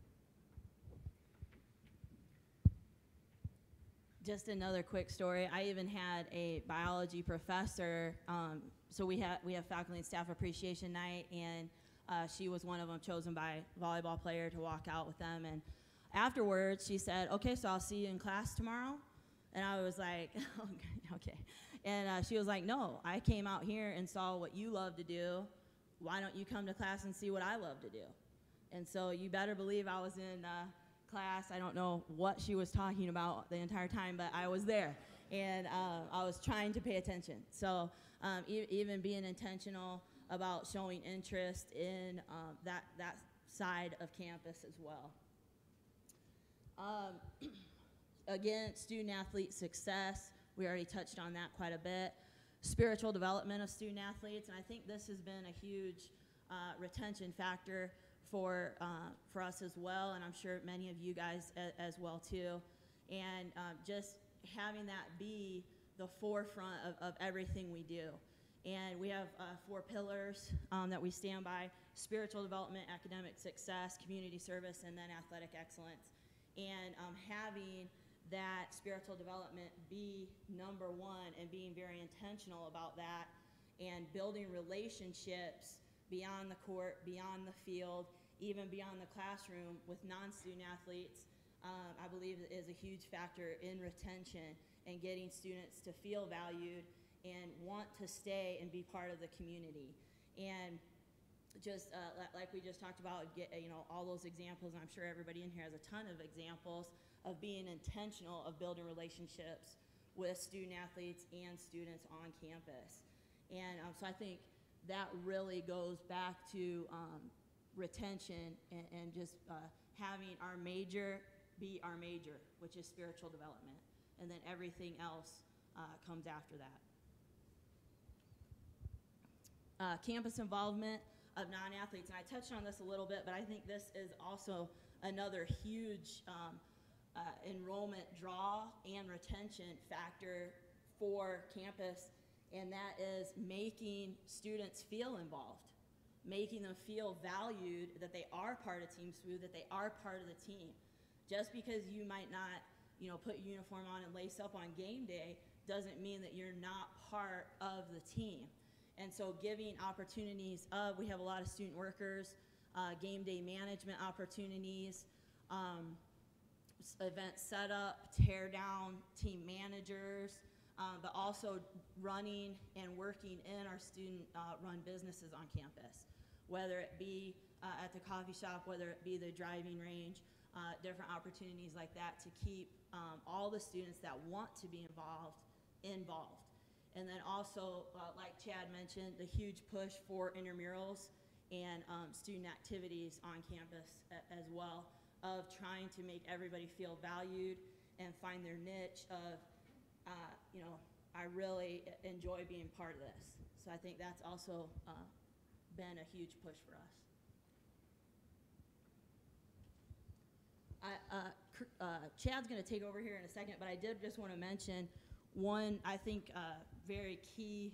Just another quick story. I even had a biology professor. So we have faculty and staff appreciation night, and she was one of them chosen by volleyball player to walk out with them. And afterwards, she said, "Okay, so I'll see you in class tomorrow." And I was like, "Okay." And she was like, "No, I came out here and saw what you love to do. Why don't you come to class and see what I love to do?" And so you better believe I was in class. I don't know what she was talking about the entire time, but I was there, and I was trying to pay attention. So even being intentional about showing interest in that side of campus as well. Again, student-athlete success. We already touched on that quite a bit. Spiritual development of student-athletes, and I think this has been a huge retention factor for us as well, and I'm sure many of you guys as well too. And just having that be the forefront of everything we do. And we have 4 pillars that we stand by: spiritual development, academic success, community service, and then athletic excellence. And having that spiritual development be #1 and being very intentional about that, and building relationships beyond the court, beyond the field, even beyond the classroom with non-student athletes, I believe is a huge factor in retention and getting students to feel valued and want to stay and be part of the community. And just like we just talked about, all those examples, and I'm sure everybody in here has a ton of examples of being intentional of building relationships with student athletes and students on campus. And so I think that really goes back to retention and just having our major be our major, which is spiritual development. And then everything else comes after that. Campus involvement of non-athletes, and I touched on this a little bit, but I think this is also another huge enrollment draw and retention factor for campus, and that is making students feel involved, making them feel valued, that they are part of Team SWU, that they are part of the team. Just because you might not, put uniform on and lace up on game day doesn't mean that you're not part of the team. And so giving opportunities we have a lot of student workers, game day management opportunities, event setup, tear down, team managers, but also running and working in our student run businesses on campus, whether it be at the coffee shop, whether it be the driving range, different opportunities like that to keep all the students that want to be involved. And then also, like Chad mentioned, the huge push for intramurals and student activities on campus as well, of trying to make everybody feel valued and find their niche of, I really enjoy being part of this. So I think that's also been a huge push for us. Chad's going to take over here in a second, but I did just want to mention one, I think, very key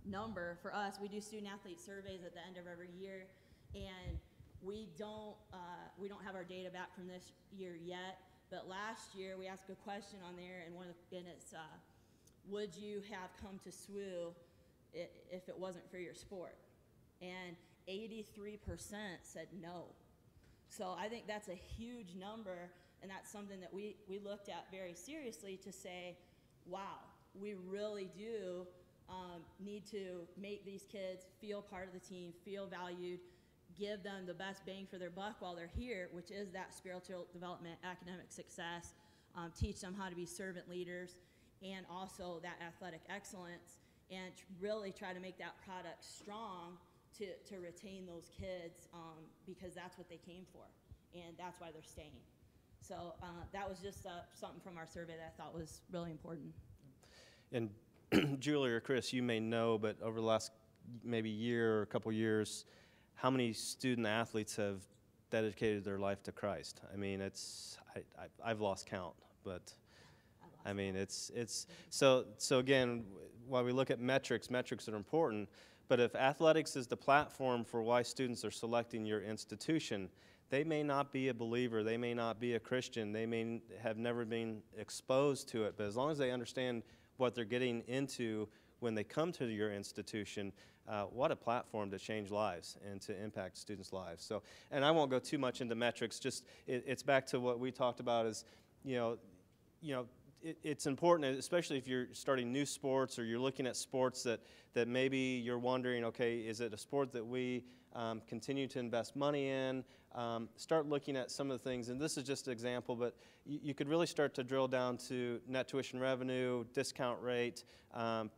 number for us. We do student athlete surveys at the end of every year, and we don't have our data back from this year yet. But last year we asked a question on there, and it's would you have come to SWU if it wasn't for your sport? And 83% said no. So I think that's a huge number, and that's something that we looked at very seriously to say, wow, we really do need to make these kids feel part of the team, feel valued, give them the best bang for their buck while they're here, which is that spiritual development, academic success, teach them how to be servant leaders, and also that athletic excellence, and really try to make that product strong to retain those kids because that's what they came for, and that's why they're staying. So that was just something from our survey that I thought was really important. And Julie or Chris, you may know, but over the last maybe year or a couple years, how many student athletes have dedicated their life to Christ? I mean, I've lost count, but I mean, it's so again, while we look at metrics are important, but if athletics is the platform for why students are selecting your institution, they may not be a believer, they may not be a Christian, they may have never been exposed to it, but as long as they understand what they're getting into when they come to your institution, what a platform to change lives and to impact students' lives. So, and I won't go too much into metrics, just it's back to what we talked about is, it's important, especially if you're starting new sports or you're looking at sports that maybe you're wondering, okay, is it a sport that we continue to invest money in? Start looking at some of the things, and this is just an example, but you could really start to drill down to net tuition revenue, discount rate, the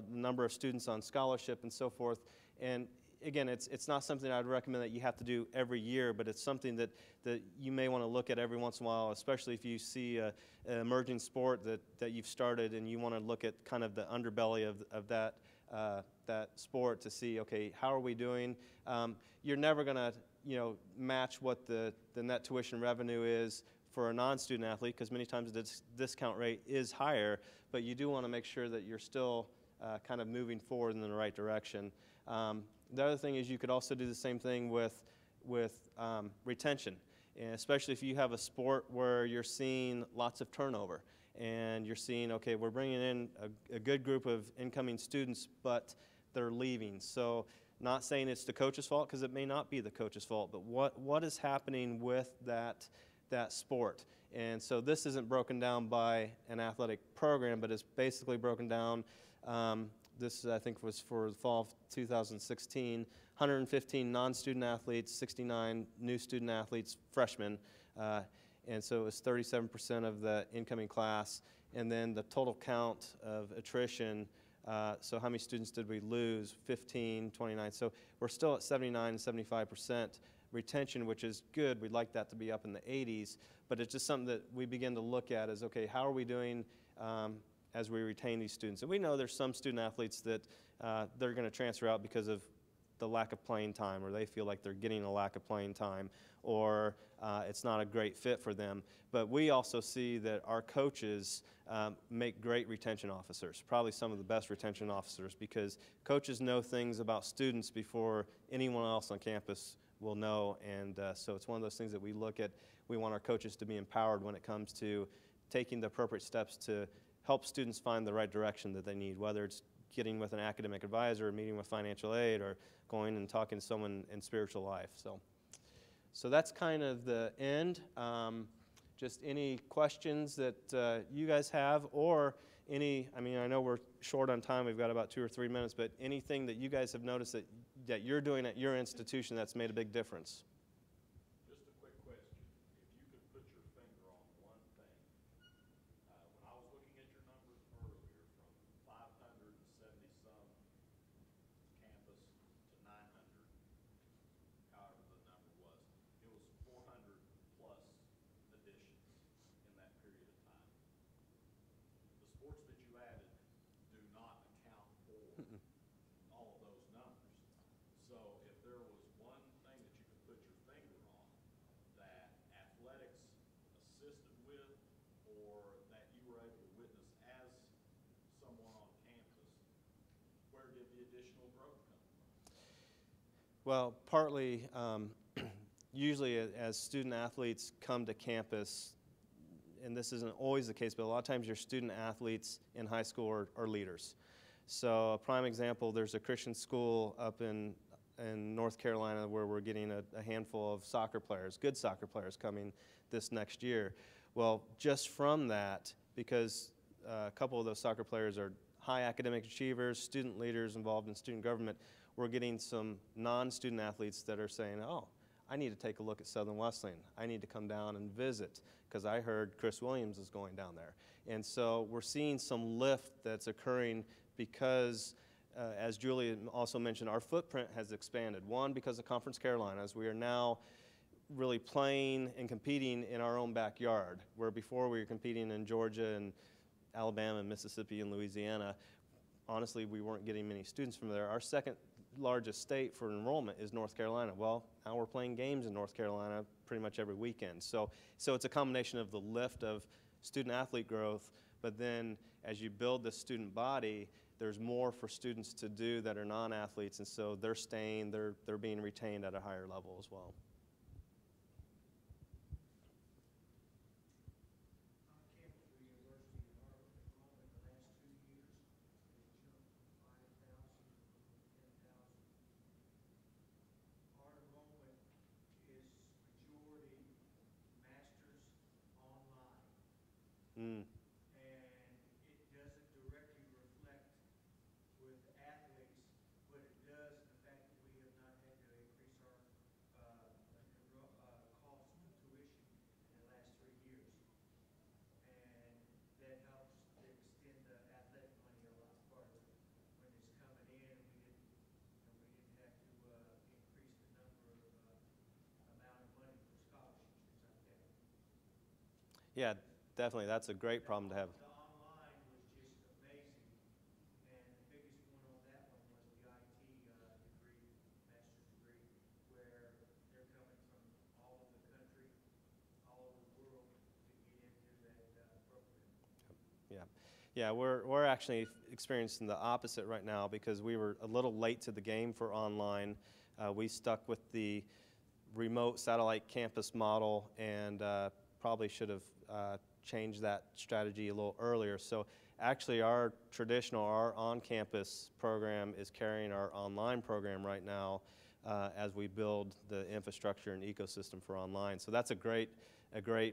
number of students on scholarship and so forth. And again, it's not something I would recommend that you have to do every year, but it's something that you may want to look at every once in a while, especially if you see an emerging sport that you've started and you want to look at kind of the underbelly of that sport to see, okay, how are we doing? You're never going to match what the net tuition revenue is for a non-student athlete, because many times the discount rate is higher, but you do want to make sure that you're still kind of moving forward in the right direction. The other thing is you could also do the same thing with retention, and especially if you have a sport where you're seeing lots of turnover and you're seeing, okay, we're bringing in a good group of incoming students, but they're leaving. So Not saying it's the coach's fault, because it may not be the coach's fault, but what is happening with that sport? And so this isn't broken down by an athletic program, but it's basically broken down. This, I think, was for the fall of 2016. 115 non-student athletes, 69 new student athletes, freshmen. And so it was 37% of the incoming class. And then the total count of attrition, so how many students did we lose? 15, 29. So we're still at 79 and 75% retention, which is good. We'd like that to be up in the 80s. But it's just something that we begin to look at as, okay, how are we doing as we retain these students? And we know there's some student athletes that they're going to transfer out because of the lack of playing time, or they feel like they're getting a lack of playing time, or it's not a great fit for them. But we also see that our coaches make great retention officers, probably some of the best retention officers, because coaches know things about students before anyone else on campus will know. And so it's one of those things that we look at. We want our coaches to be empowered when it comes to taking the appropriate steps to help students find the right direction that they need, whether it's getting with an academic advisor, or meeting with financial aid, or going and talking to someone in spiritual life. So that's kind of the end. Just any questions that you guys have, or any, I mean, I know we're short on time, we've got about 2 or 3 minutes, but anything that you guys have noticed that you're doing at your institution that's made a big difference? Just a quick question. If you could put your finger on one thing. When I was looking at your numbers earlier, from 570-some campus to 900, however the number was, it was 400 plus additions in that period of time. The sports that you added do not account for all of those numbers. So if there was one thing that you could put your finger on that athletics assisted with, or that you were able to witness as someone on campus, where did the additional growth come from? Well, partly, usually as student athletes come to campus, and this isn't always the case, but a lot of times your student athletes in high school are leaders. So a prime example, there's a Christian school up in North Carolina where we're getting a handful of soccer players, good soccer players, coming this next year. Well, just from that, because a couple of those soccer players are high academic achievers, student leaders involved in student government, we're getting some non-student athletes that are saying, oh, I need to take a look at Southern Wesleyan. I need to come down and visit, because I heard Chris Williams is going down there. And so we're seeing some lift that's occurring because, as Julie also mentioned, our footprint has expanded. One, because of Conference Carolinas, we are now really playing and competing in our own backyard, where before we were competing in Georgia and Alabama and Mississippi and Louisiana. Honestly, we weren't getting many students from there. Our second largest state for enrollment is North Carolina. Well, now we're playing games in North Carolina pretty much every weekend. So it's a combination of the lift of student athlete growth, but then as you build the student body, there's more for students to do that are non-athletes, and so they're staying, they're being retained at a higher level as well. On campus for the university, our enrollment the last 2 years has jumped 5,000 to 10,000. Our enrollment is majority masters online. Mm. And it doesn't directly reflect with athletes, but it does the fact that we have not had to increase our cost of tuition in the last 3 years. And that helps to extend the athletic money a lot farther when it's coming in, and we didn't have to increase the number of amount of money for scholarships, things like that. Yeah, definitely. That's a great problem to have. The online was just amazing, and the biggest one on that one was the IT degree, master's degree, where they're coming from all over the country, all over the world to get into that program. Yeah, yeah. We're actually experiencing the opposite right now because we were a little late to the game for online. We stuck with the remote satellite campus model, and probably should have changed that strategy a little earlier. So actually our on-campus program is carrying our online program right now as we build the infrastructure and ecosystem for online. So that's a great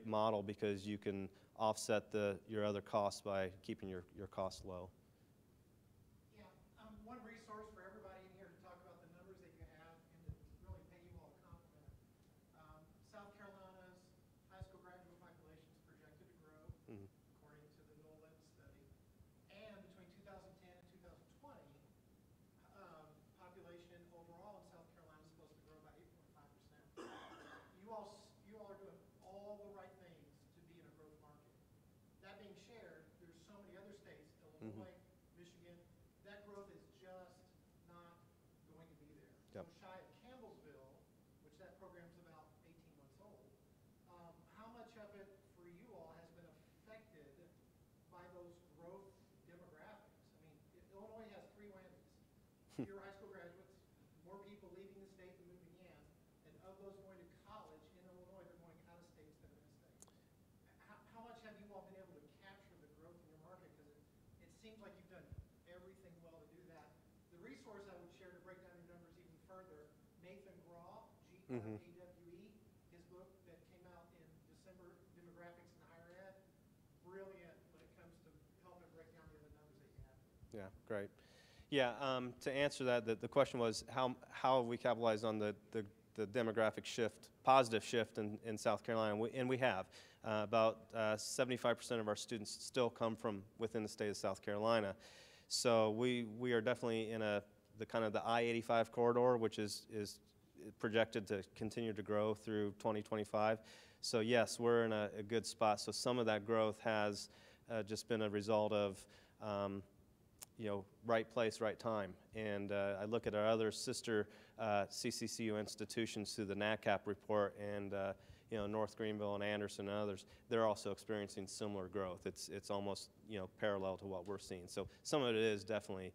model because you can offset your other costs by keeping your costs low. Yeah, one resource for everybody in here to talk about the numbers that you have and to really pay you all a compliment. South Carolina's high school graduate population is projected to grow, according to the Enrollment study. And between 2010 and 2020, population overall in South Carolina is supposed to grow by 8.5%. You all are doing all the right things to be in a growth market. That being shared, there's so many other states, Illinois, Michigan, that growth is just not going to be there. Yep. So shy of Campbellsville, which that program's about 18 months old, how much of it for you all has been affected by those growth demographics? I mean, Illinois has three whammies. Fewer high school graduates, more people leaving the state than moving in, and of those going to college in Illinois, they're going out of state instead of in state. How much have you all been able to capture the growth in your market? Because it seems like you've done everything well to do that. The resource I would share to break down your numbers even further, Nathan Graw, G-R-A-W-E, his book that came out in December, Demographics in Higher Ed, brilliant when it comes to helping break down the other numbers that you have. Yeah, great. Yeah, to answer that, the question was how have we capitalized on the demographic shift, positive shift in South Carolina, and we have. About 75% of our students still come from within the state of South Carolina. So we are definitely in the kind of the I-85 corridor, which is projected to continue to grow through 2025. So yes, we're in a good spot. So some of that growth has just been a result of right place, right time. And I look at our other sister CCCU institutions through the NACAP report, and North Greenville and Anderson and others, they're also experiencing similar growth. It's almost parallel to what we're seeing. So some of it is definitely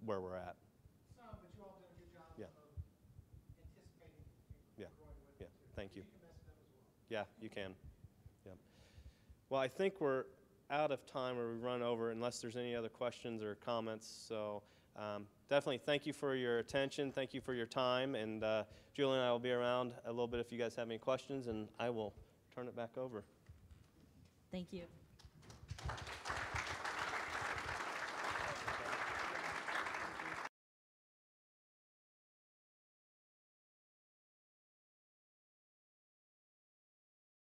where we're at. Some, but you all done a good job Yeah. of anticipating Yeah. growing with Yeah. it too. Thank you. You can mess it up as well. Yeah, you can. Yeah. Well, I think we're out of time, or we run over, unless there's any other questions or comments. So definitely thank you for your attention. Thank you for your time. And Julie and I will be around a little bit if you guys have any questions, and I will turn it back over. Thank you.